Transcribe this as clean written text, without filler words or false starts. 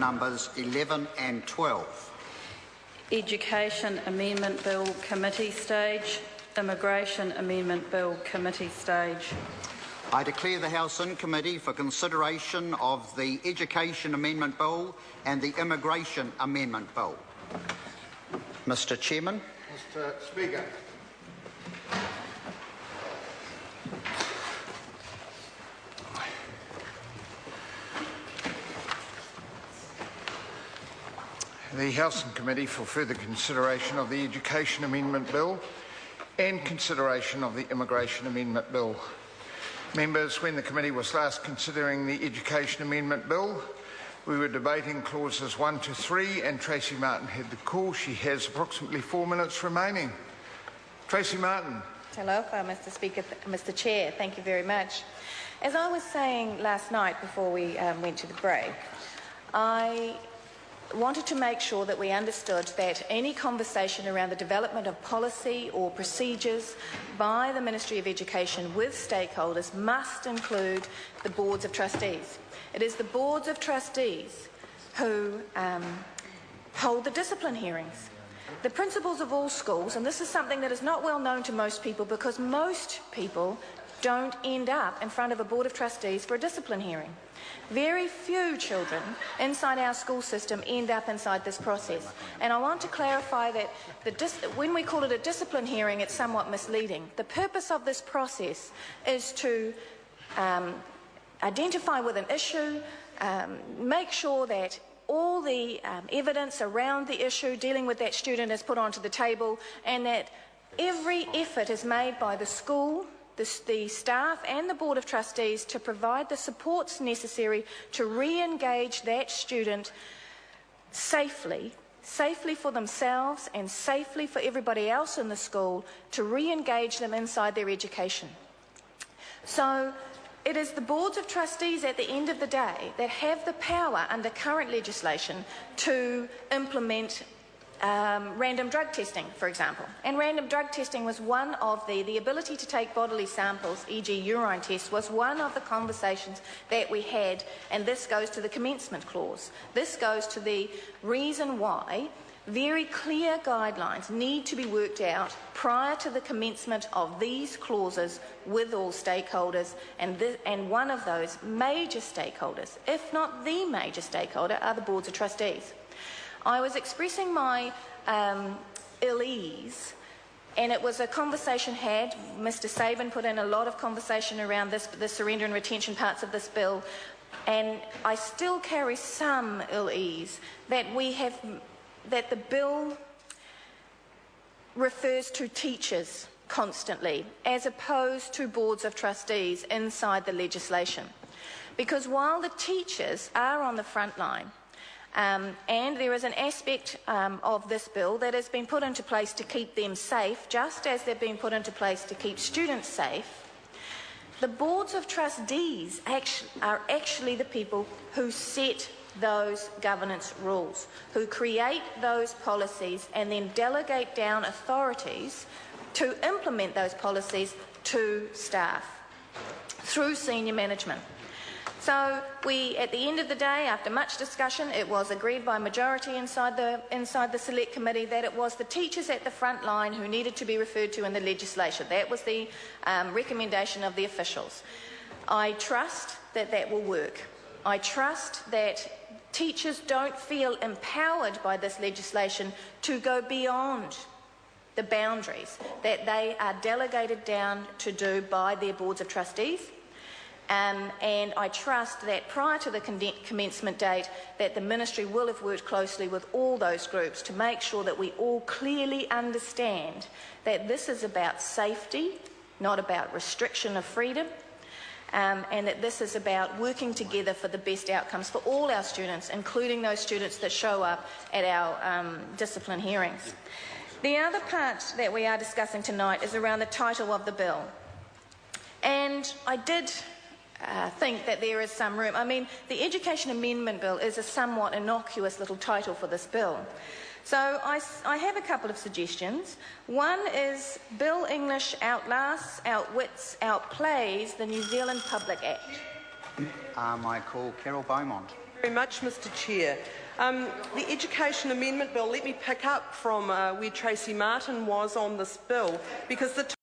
numbers 11 and 12. Education Amendment Bill Committee Stage. Immigration Amendment Bill Committee Stage. I declare the House in committee for consideration of the Education Amendment Bill and the Immigration Amendment Bill. Mr. Chairman. Mr. Speaker. The House and Committee for further consideration of the Education Amendment Bill and consideration of the Immigration Amendment Bill. Members, when the committee was last considering the Education Amendment Bill, we were debating clauses 1 to 3 and Tracy Martin had the call. She has approximately 4 minutes remaining. Tracy Martin. Talofa, Mr. Speaker, Mr. Chair, thank you very much. As I was saying last night before we went to the break, I wanted to make sure that we understood that any conversation around the development of policy or procedures by the Ministry of Education with stakeholders must include the boards of trustees. It is the boards of trustees who hold the discipline hearings. The principals of all schools, and this is something that is not well known to most people because most people don't end up in front of a board of trustees for a discipline hearing. Very few children inside our school system end up inside this process. And I want to clarify that when we call it a discipline hearing, it's somewhat misleading. The purpose of this process is to identify with an issue, make sure that all the evidence around the issue dealing with that student is put onto the table, and that every effort is made by the school, the staff and the Board of Trustees to provide the supports necessary to re-engage that student safely for themselves and safely for everybody else in the school, to re-engage them inside their education. So it is the Boards of Trustees at the end of the day that have the power under current legislation to implement random drug testing, for example. And random drug testing was one of the ability to take bodily samples, e.g. urine tests, was one of the conversations that we had, and this goes to the commencement clause. This goes to the reason why very clear guidelines need to be worked out prior to the commencement of these clauses with all stakeholders, and one of those major stakeholders, if not the major stakeholder, are the Boards of Trustees. I was expressing my ill ease, and it was a conversation had. Mr. Sabin put in a lot of conversation around the surrender and retention parts of this bill, and I still carry some ill ease that the bill refers to teachers constantly as opposed to boards of trustees inside the legislation. Because while the teachers are on the front line, and there is an aspect of this bill that has been put into place to keep them safe, just as they've been put into place to keep students safe, the boards of trustees are actually the people who set those governance rules, who create those policies and then delegate down authorities to implement those policies to staff through senior management. So at the end of the day, after much discussion, it was agreed by majority inside the Select Committee that it was the teachers at the front line who needed to be referred to in the legislation. That was the recommendation of the officials. I trust that that will work. I trust that teachers don't feel empowered by this legislation to go beyond the boundaries that they are delegated down to do by their boards of trustees. And I trust that prior to the commencement date that the Ministry will have worked closely with all those groups to make sure that we all clearly understand that this is about safety, not about restriction of freedom, and that this is about working together for the best outcomes for all our students, including those students that show up at our discipline hearings. The other part that we are discussing tonight is around the title of the bill. And I did think that there is some room. I mean, the Education Amendment Bill is a somewhat innocuous little title for this bill. So I have a couple of suggestions. One is Bill English outlasts, outwits, outplays the New Zealand Public Act. I call Carol Beaumont. very much, Mr Chair. The Education Amendment Bill, let me pick up from where Tracy Martin was on this bill, because the